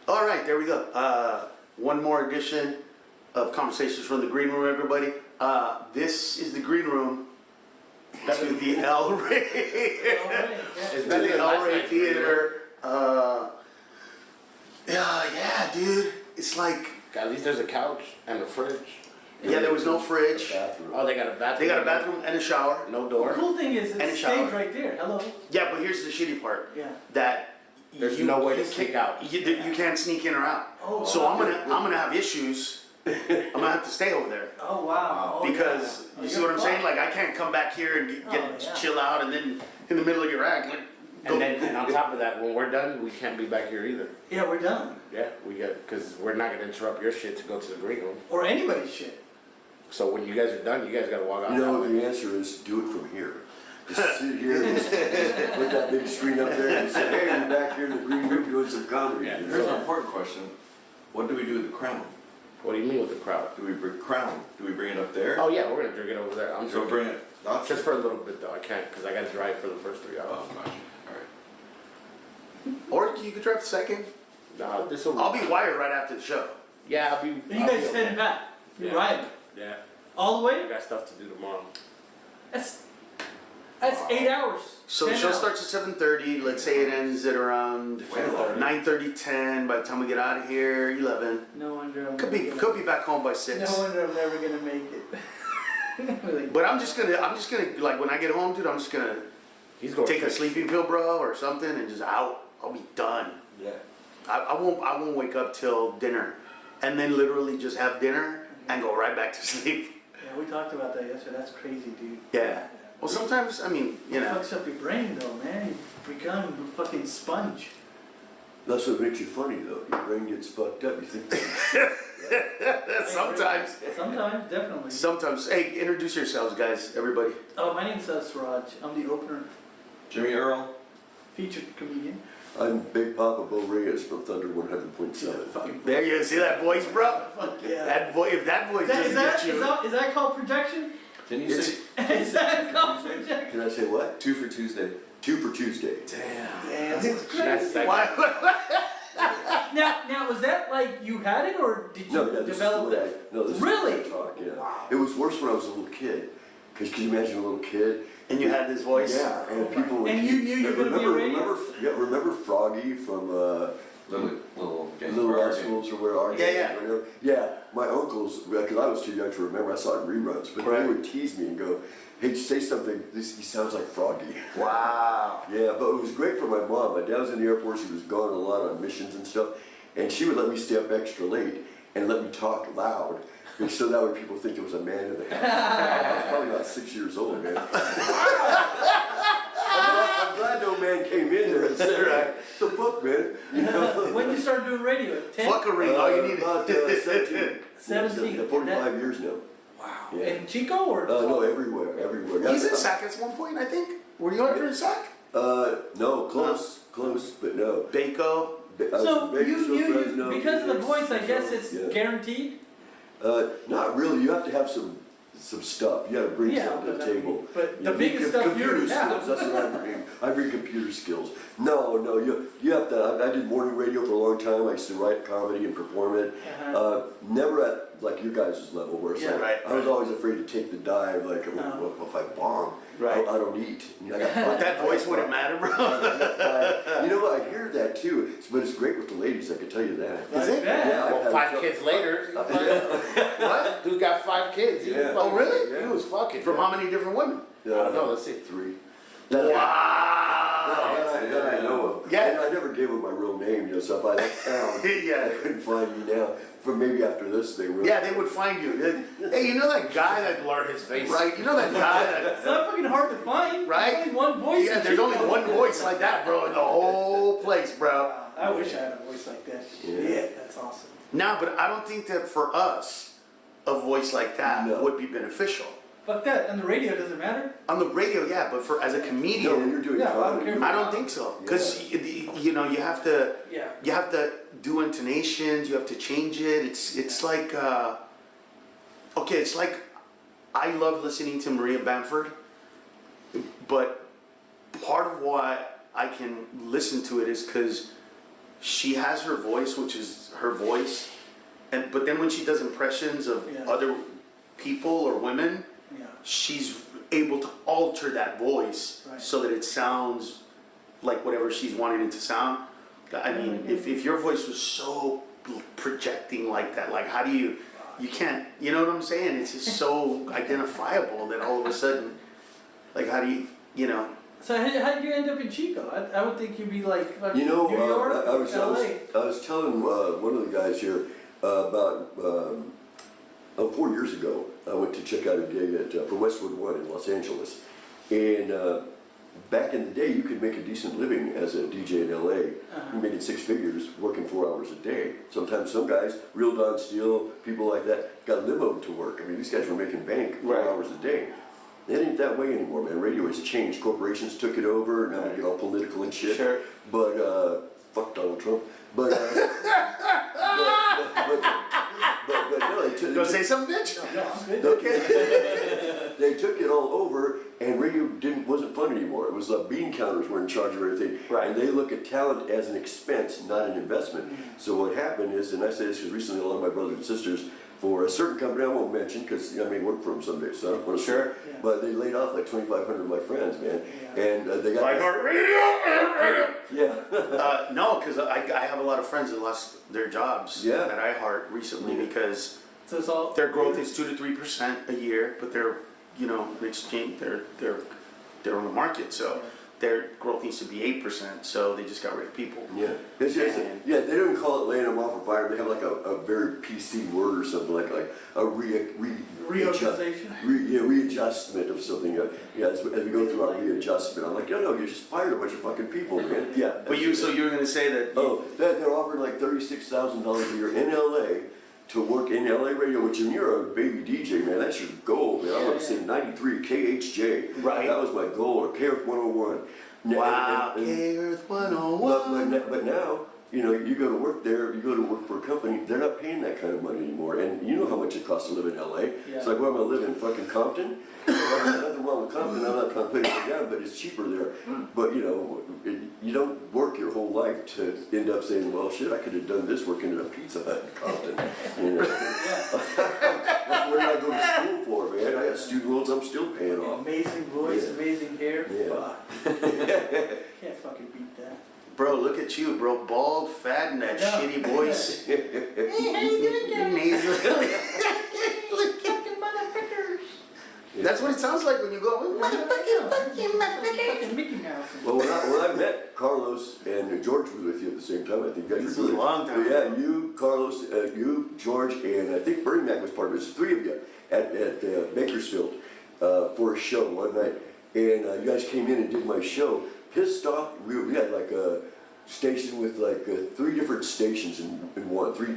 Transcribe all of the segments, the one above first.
All right, there we go. One more edition of Conversations from the Green Room, everybody. This is the Green Room to the El Rey. It's been the El Rey Theater. Yeah, dude. It's like... At least there's a couch and a fridge. Yeah, there was no fridge. Oh, they got a bathroom. They got a bathroom and a shower. No door. The cool thing is it's stage right there. Hello. Yeah, but here's the shitty part. Yeah. That there's no way to sneak out. You can't sneak in or out. Oh, so I'm gonna have issues. I'm gonna have to stay over there. Oh wow. Because you see what I'm saying? Like I can't come back here and chill out and then in the middle of your act. Like, and on top of that, when we're done, we can't be back here either. Yeah, we're done. Yeah, because we're not gonna interrupt your shit to go to the green room. Or anybody's shit. So when you guys are done, you guys gotta walk out. You know, the answer is do it from here. Just sit here, just put that big screen up there and say, hey, we're back here in the green room doing some comedy. Yeah, here's an important question. What do we do with the crown? What do you mean with the crowd? Do we bring crown? Do we bring it up there? Oh yeah, we're gonna drink it over there. I'm So bring it. That's just for a little bit though. I can't because I gotta drive for the first 3 hours. Oh, gotcha. All right. or you could drive the second. No, this will. I'll be wired right after the show. Yeah, I'll be. You guys heading back. You're riding. Yeah. All the I way? got stuff to do tomorrow. That's 8 hours. So the 10 show hours. starts at 7:30. Let's say it ends at around 9:30, 10. By the time we get out of here, 11. No wonder I'm Could be back home by 6. No wonder I'm never gonna make it. Like, But I'm just gonna like when I get home, dude. I'm just gonna He's going. take a sleeping pill, bro, or something, and just out. I'll be done. Yeah. I won't wake up till dinner, and then literally just have dinner and go right back to sleep. yeah, we talked about that yesterday. That's crazy, dude. Yeah. Well, sometimes I mean, you It know. fucks up your brain though, man. You become a fucking sponge. That's what makes you funny, though. Your brain gets fucked up. You think, Sometimes. Sometimes, definitely. Sometimes. Hey, introduce yourselves, guys. Everybody. Oh, my name's Siraj. I'm the opener, Jimmy Earl. featured comedian. I'm Big Pappa Reyes from Thunder 100.7. Fucking There you go. See that voice, bro? fuck yeah. That voice. If that voice doesn't get you. Is that called projection? Didn't you say Is that called projection? Can I say what? 2 for Tuesday? 2 for Tuesday. Damn, that's crazy. That's that. Why? Now, was that like you had it or did you No, this develop is the way it? No, this Really? is the way I talk, yeah. Wow. It was worse when I was a little kid. Because can you imagine a little kid? And you had this voice. Yeah, and people would... And you knew you were gonna be a radio? Remember Froggy from... Little Little Rascals or where are you? Yeah. Yeah, my uncles, because I was too young to remember, I saw it in reruns, but Right. they would tease me and go, hey, say something, he sounds like Froggy. Wow. Yeah, but it was great for my mom. My dad was in the Air Force, he was gone a lot on missions and stuff, and she would let me stay up extra late and let me talk loud. So that way people think it was a man in the house. I was probably about 6 years old, man. I'm glad no man came in there and said, right, the fuck, man? You know? When you started doing radio? At 10? Fuckery. All you need. About 17. 17. 45 years now. Wow. Yeah. In Chico or? No, everywhere. He's in SAC at one point, I think. Were you ever in SAC? No, close, but no. Baco. So you because of the voice, I guess it's yeah. guaranteed. Not really. You have to have some stuff. You got to bring something to the table. But You the biggest stuff you already skills. have. That's what I bring. I bring computer skills. No, you have to. I did morning radio for a long time. I used to write comedy and perform it. Never at like your guys' level, where it's like right, I was always afraid to take the dive. Like, well, if I bomb, Right. I don't eat. You know, But that voice wouldn't matter, bro. you know what? I hear that too. But it's great with the ladies. I can tell you that. Is it? Yeah, I've Well, had 5 some- kids later. What? Dude got 5 kids. He was Yeah. fucking- Oh, really? He was fucking. From how many different women? I don't know. Let's see. 3. Wow. That I know of. Yeah. And I never gave him my real name, so if I left town, Yeah. they couldn't find me now. For maybe after this, they will. Yeah, they would find you. Hey, you know that guy that Blur his face. right? You know that guy It's that not fucking hard to find. Right? There's only one voice. yeah. in There's only Chico. one voice like that, bro, in the whole place, bro. I wish I had a voice like that. Yeah. That's awesome. No, but I don't think that for us, a voice like that No. would be beneficial. Fuck that. And the radio doesn't matter. On the radio, yeah, but for as a No, when comedian, you're doing Yeah, I don't comedy, care. I don't think so. Because you know, you have to. Yeah. You have to do intonations. You have to change it. It's like okay. It's like I love listening to Maria Bamford, but part of why I can listen to it is because she has her voice, which is her voice, but then when she does impressions of Yeah. other people or women, Yeah. she's able to alter that voice Right. so that it sounds like whatever she's wanting it to sound. I mean, if your voice was so projecting like that, like how do you can't, you know what I'm saying? It's just so identifiable that all of a sudden, like how do you know? So how did you end up in Chico? I would think you'd be like You know, New York, I was LA. telling one of the guys here about 4 years ago. I went to check out a gig for Westwood One in Los Angeles, and back in the day, you could make a decent living as a DJ in LA. You're making 6 figures, working 4 hours a day. Sometimes some guys, Real Don Steele, people like that, got limoed to work. I mean, these guys were making bank 4 Right. hours a day. It ain't that way anymore, man. Radio has changed. Corporations took it over. Now they get all political and shit. Sure. But fuck Donald Trump. But no, they took. Go say something, bitch. No, I'm good. Okay. They took it all over, and radio wasn't fun anymore. It was bean counters were in charge of everything, Right. and they look at talent as an expense, not an investment. So what happened is, and I say this because recently a lot of my brothers and sisters for a certain company I won't mention because I may work for them someday, so I don't want to. Sure. Yeah. But they laid off like 2,500 of my friends, man, Yeah. and they got. Like our radio. Yeah. No, because I have a lot of friends that lost their jobs Yeah. at iHeart recently because So it's all their growth is 2 to 3% a year, but they're in exchange they're on the market, so their growth needs to be 8%. So they just got rid of people. Yeah, it's just, And- yeah. They don't call it laying them off or firing. They have like a very PC word or something like a reorganization. readjustment of something. Yeah, as we go through our readjustment, I'm like, no, you just fired a bunch of fucking people, man. Yeah, but you were gonna say that. Oh, they're offering like $36,000 a year in LA to work in LA radio, which when you're a baby DJ, man, that's your goal, man. I want to say 93 KHJ. Right. That was my goal, or KF 101. Wow, And- K-Earth 101. but now, you go to work there, you go to work for a company, they're not paying that kind of money anymore. And you know how much it costs to live in LA. Yeah. It's like, where am I living? Fucking Compton? Well, there's nothing wrong with Compton, I'm not trying to put it down, but it's cheaper there. But you don't work your whole life to end up saying, well, shit, I could have done this working at a Pizza Hut in Compton. Like, where did I go to school for, man? I got student loans I'm still paying off. Amazing voice, Yeah. amazing hair. Yeah. Fuck. Can't fucking beat that. Bro, look at you, bro. Bald, fat, and that Yeah. shitty voice. Hey, how you doing, guys? Nasally. Fucking motherfuckers. That's what it sounds like when you go, Fucking Mickey Mouse. Well, when I met Carlos and George was with you at the same time, I think you guys This were was a doing- long time Yeah, ago. you, Carlos, you, George, and I think Bernie Mac was part of it. It's 3 of you at Bakersfield for a show one night, and you guys came in and did my show. Pissed off. We had like a station with like 3 different stations in one, three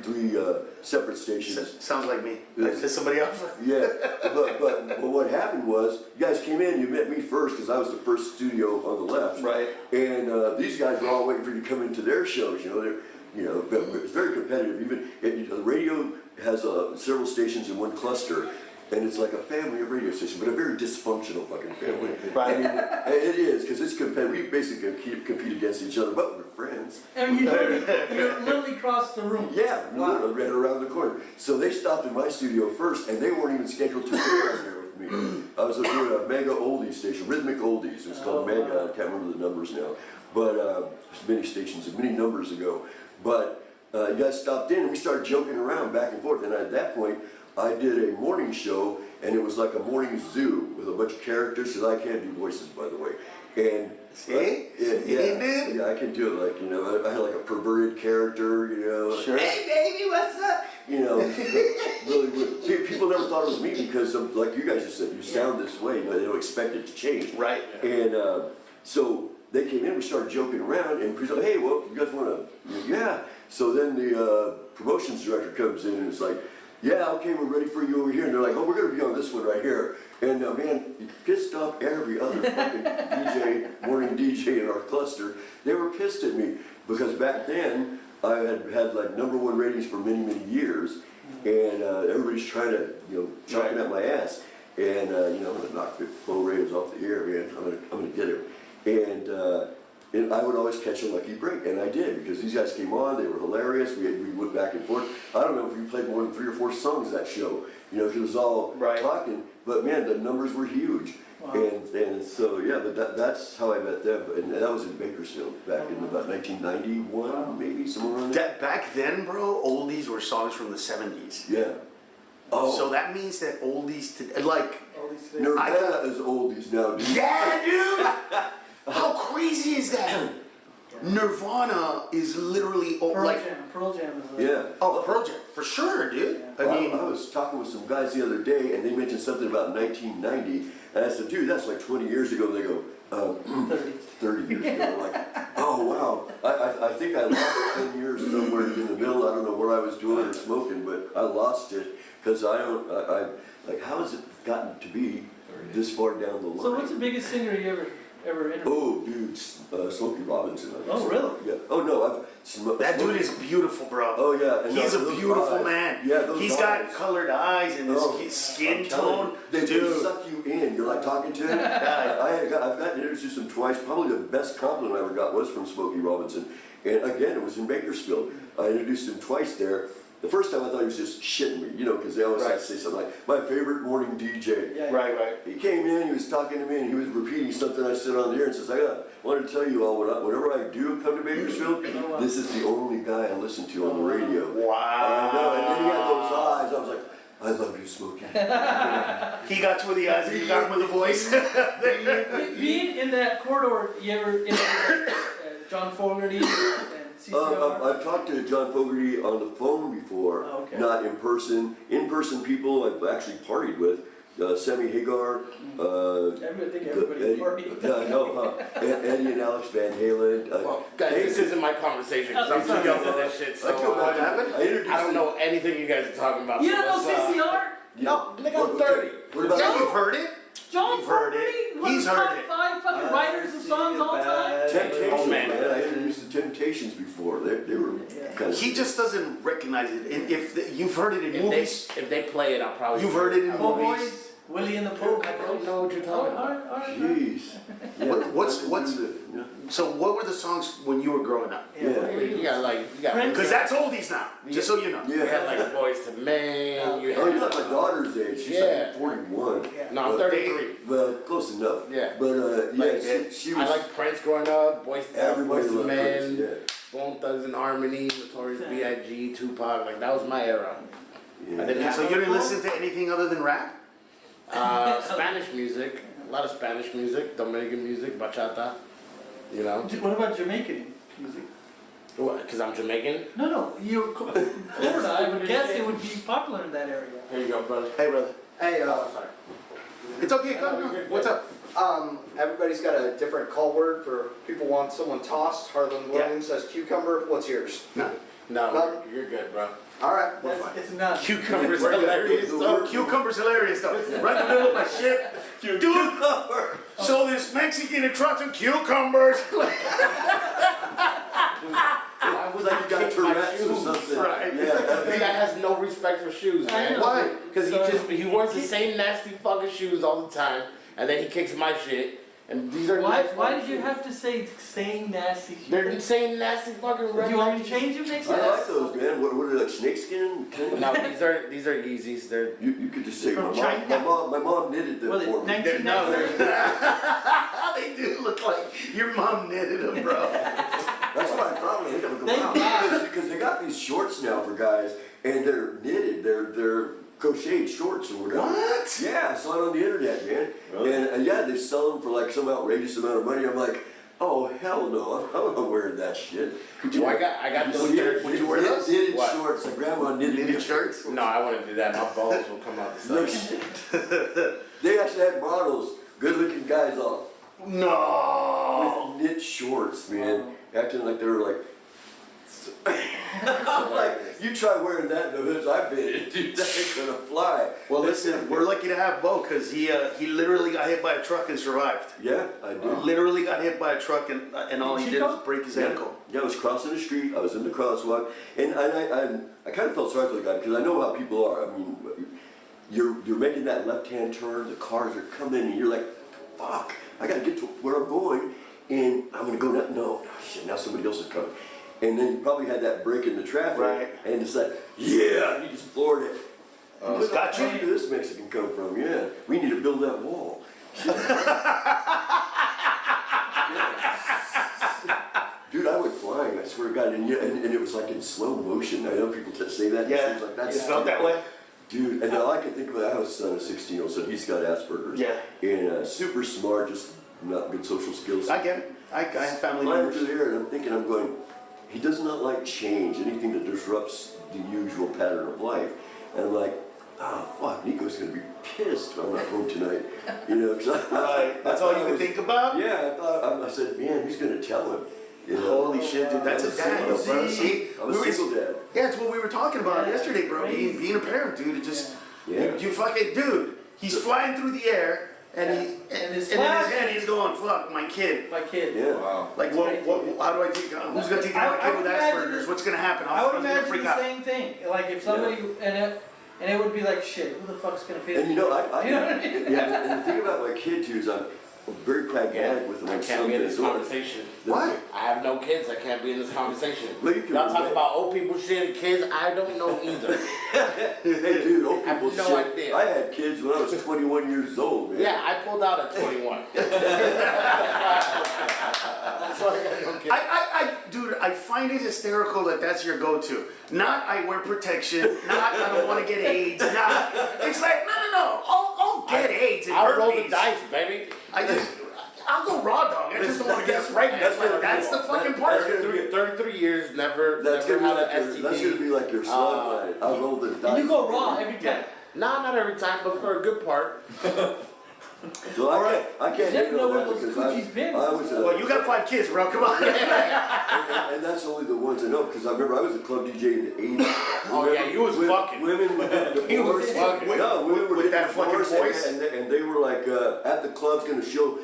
separate stations. Sounds like me. I pissed somebody off. Yeah, but what happened was, you guys came in, you met me first, because I was the first studio on the left. Right. And these guys were all waiting for you to come into their shows, but it's very competitive. Even the radio has several stations in one cluster, and it's like a family of radio stations, but a very dysfunctional fucking family. Right. I mean, it is, because it's competitive. We basically compete against each other, but we're friends. I mean, you literally crossed the room. Yeah, Wow. right around the corner. So they stopped in my studio first, and they weren't even scheduled to be there with me. I was doing a mega oldies station, rhythmic oldies. It was called Mega. I can't remember the numbers now, but there's many stations and many numbers ago. But you guys stopped in, and we started joking around back and forth. And at that point, I did a morning show, and it was like a morning zoo with a bunch of characters. Because I can't do voices, by the way. And See? yeah, I can do it. Like I had like a perverted character. Sure. Hey baby, what's up? Really, people never thought it was me because of, like you guys just said, you sound this way, but they don't expect it to change. Right. And so they came in, we started joking around, and we said, hey, well, you guys want to? Yeah. So then the promotions director comes in and it's like, yeah, okay, we're ready for you over here. And they're like, oh, we're going to be on this one right here. And man, you pissed off every other fucking morning DJ in our cluster. They were pissed at me because back then I had like #1 ratings for many, many years, and everybody's trying to, chopping at my ass. And I'm gonna knock the full radios off the air, man. I'm gonna get it. And and I would always catch a lucky break, and I did, because these guys came on, they were hilarious, we went back and forth. I don't know if we played more than 3 or 4 songs that show, you know, 'cause it was all Right. talking, but man, the numbers were huge. Wow. And so, yeah, but that's how I met them, and that was in Bakersfield back in about 1991, maybe, somewhere around there. That back then, bro, oldies were songs from the 70s. Yeah. Oh, So that means that oldies, like, All these things. Nirvana is oldies now, dude. yeah, dude! How crazy is that? Nirvana is literally old, Pearl like, Jam. Pearl Jam is Yeah. oh, Project, for sure, dude. I I mean, was talking with some guys the other day, and they mentioned something about 1990, and I said, dude, that's like 20 years ago. And they go, 30. 30 years ago. I'm like, oh, wow. I think I lost 10 years somewhere in the middle. I don't know what I was doing or smoking, but I lost it, because like, how has it gotten to be this far down the line? So what's the biggest singer you ever interviewed? Oh, dude, Smokey Robinson. I guess. Oh, really? Yeah. Oh, no, that dude is beautiful, bro. Oh, yeah. And He's a those beautiful eyes. man. Yeah, those He's eyes. got colored eyes and Oh, his skin I'm telling tone. you, they Dude, suck you in. You're like talking to him. I've gotten introduced to him twice. Probably the best compliment I ever got was from Smokey Robinson. And again, it was in Bakersfield. I introduced him twice there. The first time I thought he was just shitting me, you know, because they always Right. like to say something like, my favorite morning DJ. Yeah. right, right. He came in, he was talking to me, and he was repeating something I said on the air, and says, I wanted to tell you all, whenever I do come to Bakersfield, Oh, wow. this is the only guy I listen to on the radio. Wow. I know, and then he had those eyes, I was like, I love you, Smokey. He got you with the eyes and you got him with the voice. Being in that corridor, you ever interviewed John Fogerty and CCR? I've talked to John Fogerty on the phone before, Oh, okay. not in person. In person people I've actually partied with, Sammy Hagar, I think everybody Eddie, partied. yeah, I know, huh? Eddie and Alex Van Halen. Well, guys, this isn't my conversation because I'm too young for this shit. So What happened? I introduced I don't know anything you guys are talking about. You so don't know let's, CCR? No, nigga, I'm What- 30. What about Yeah, you've heard it. John You've heard Fogerty? it. One of He's the heard top it. 5 fucking writers of songs all time? Temptations, Oh, man. man. I introduced the Temptations before. They were Yeah. kind of. He just doesn't recognize it. And you've heard it in movies, If they play it, I'll probably. You've heard it in Po' movies. Boys, Willie and the Pope. I don't know what you're talking about. Alright. Jeez. What's- Yeah. so what were the songs when you were growing up? Yeah. You got like, you got. Prince. Because that's oldies now, just so you know. You had Yeah. like Boys to Men. You Oh, had. you're not my daughter's age. She's Yeah. like 41. No, I'm But- 33. Well, close enough. Yeah. But yeah, Like, she I was. like Prince growing up. Boys Everybody to loved Prince. Men. Yeah. Bone Thugs and Harmony, Notorious B.I.G., Tupac. Like that was my era. Yeah. I didn't have So you didn't listen to anything other than rap? Spanish music, a lot of Spanish music, Dominican music, bachata. You know, What about Jamaican music? because I'm Jamaican. No, you're Florida. I would guess it would be popular in that area. Here you go, brother. Hey, brother. Hey, Sorry. It's okay, come on. What's up? everybody's got a different call word for people want someone tossed. Harlan Williams says cucumber. What's yours? No, None? you're good, bro. All right. It's not. Cucumbers hilarious. though. Cucumber's hilarious though. Right in the middle of my shit. Dude, so this Mexican attracted cucumbers. Why would Like I you got kick my Tourette's or shoes? something. Right. Yeah. This guy has no respect for shoes, I man. know. Why? Because he wears the same nasty fucking shoes all the time, and then he kicks my shit. And these are Why nice did fucking you shoes. have to say saying nasty They're shit? the same nasty fucking Do red. you want me Nikes. to change them next I time? like those, man. What are they, like snakeskin? No, these are Yeezys. They're You could just say From my mom knitted them Well, for me. 1990. They do look like your mom knitted them, bro. That's what I thought when they got Thank God. because they got these shorts now for guys, and they're knitted. They're crocheted shorts or whatever. What? Yeah, I saw it on the internet, man. Really? And yeah, they sell them for like some outrageous amount of money. I'm like, oh hell no, I'm not wearing that shit. well, I got those shirts. Would you wear those? Knitted What? shorts. Like grandma knitted Knitted me. shirts? No, I wouldn't do that. My balls will come out the No side. shit. They actually had models, good-looking guys all No. with knit shorts, man, acting like they were like. I'm like, you try wearing that in the hoods I've been in, dude, that ain't gonna fly. Well, listen, we're lucky to have Bo because he literally got hit by a truck and survived. Yeah, I do. Literally got hit by a truck and all he did Chico? was break his ankle. Yeah, I was crossing the street. I was in the crosswalk, and I kind of felt sorry for the guy because I know how people are. I mean, you're making that left-hand turn. The cars are coming, and you're like, "Fuck! I gotta get to where I'm going." and I'm gonna go now. No, shit, now somebody else is coming. And then you probably had that break in the traffic, Right. and it's like, yeah, he just floored it. Got you. Where did this Mexican come from? Yeah, we need to build that wall. Dude, I went flying, I swear to God, and it was like in slow motion. I know people say that, and it Yeah, seems like you that's felt that way? Dude, and all I can think about, I have a son, a 16-year-old son, he's got Asperger's. Yeah. And super smart, just not good social skills. I get it. I have family Flying members. through the air, and I'm thinking, I'm going, he does not like change, anything that disrupts the usual pattern of life. And I'm like, oh fuck, Nico's gonna be pissed when I'm not home tonight. You know, 'cause Right. That's all you can think about? Yeah, I said, man, who's gonna tell him? You know? Holy shit, dude. That's a dad, though, bro. See? I'm a single dad. Yeah, it's what we were talking about Yeah, yesterday, bro. crazy. Being a parent, dude. It just, Yeah. you fucking, dude. He's flying through the air, and Yeah. he, And and his in his flash- head he's going, fuck, my kid. My kid. Yeah. Wow. Like, what, how do I take, who's gonna take care of my I kid with would imagine Asperger's? this- What's gonna happen? I I'm would gonna imagine freak the out. same thing. Like if somebody and it would be like, shit, who the fuck's gonna pay? And you know, You know what I mean? yeah, and the thing about my kid too is I'm very pragmatic with I my can't son. be in this and daughter. conversation. Why? I have no kids. I can't be in this conversation. Well, you can Y'all talk relate. about old people shit and kids. I don't know either. Hey dude, old I have people no shit. idea. I had kids when I was 21 years old, man. Yeah, I pulled out at 21. That's why I got no kids. Dude, I find it hysterical that that's your go-to. Not I wear protection. Not I don't want to get AIDS. Not it's like no. I'll get AIDS and I'll roll the herpes. dice, baby. I'll go raw dog. I just don't want to get pregnant. That's the fucking part. That's gonna be 33 years, never That's had gonna an be like STD. that's gonna be like your slug line. I'll roll the dice. And you go raw every time. Yeah. Nah, not every time, but for a good part. So I can't You never handle know where that those because coochies been. I was Well, you got 5 kids, bro. Come on. and that's only the ones I know because I remember I was a club DJ in the 80s. Oh, yeah, you was fucking. Women would get He was divorced. fucking. No, women were With getting that fucking divorced, voice? and they were like at the club's gonna show.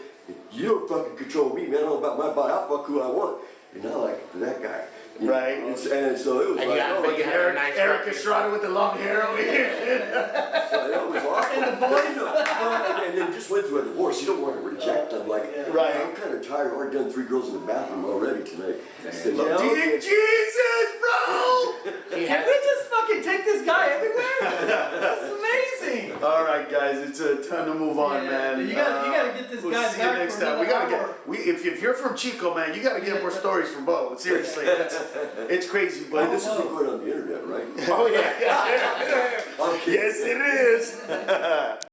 You don't fucking control me, man. I don't know about my body. I'll fuck who I want. And I like that guy. You know? Right. And so it was And like, you gotta oh, figure like, out- Eric Estrada with the long hair over here. it was awful. And the boys, and then just went through a divorce. You don't want to reject them. Like, Right. I'm kind of tired. I've already done 3 girls in the bathroom already tonight. I said, yeah, Dear okay. Jesus, bro. He Can has, we just fucking take this guy everywhere? That's amazing. All right, guys, it's time to move on, Yeah, man. you gotta get this we'll guy see you back next for time. We another gotta hour. if you're from Chico, man, you gotta get more stories from Bo. Seriously, it's crazy, But but this is recorded on the internet, right? oh yeah. I'm kidding. yes, it is.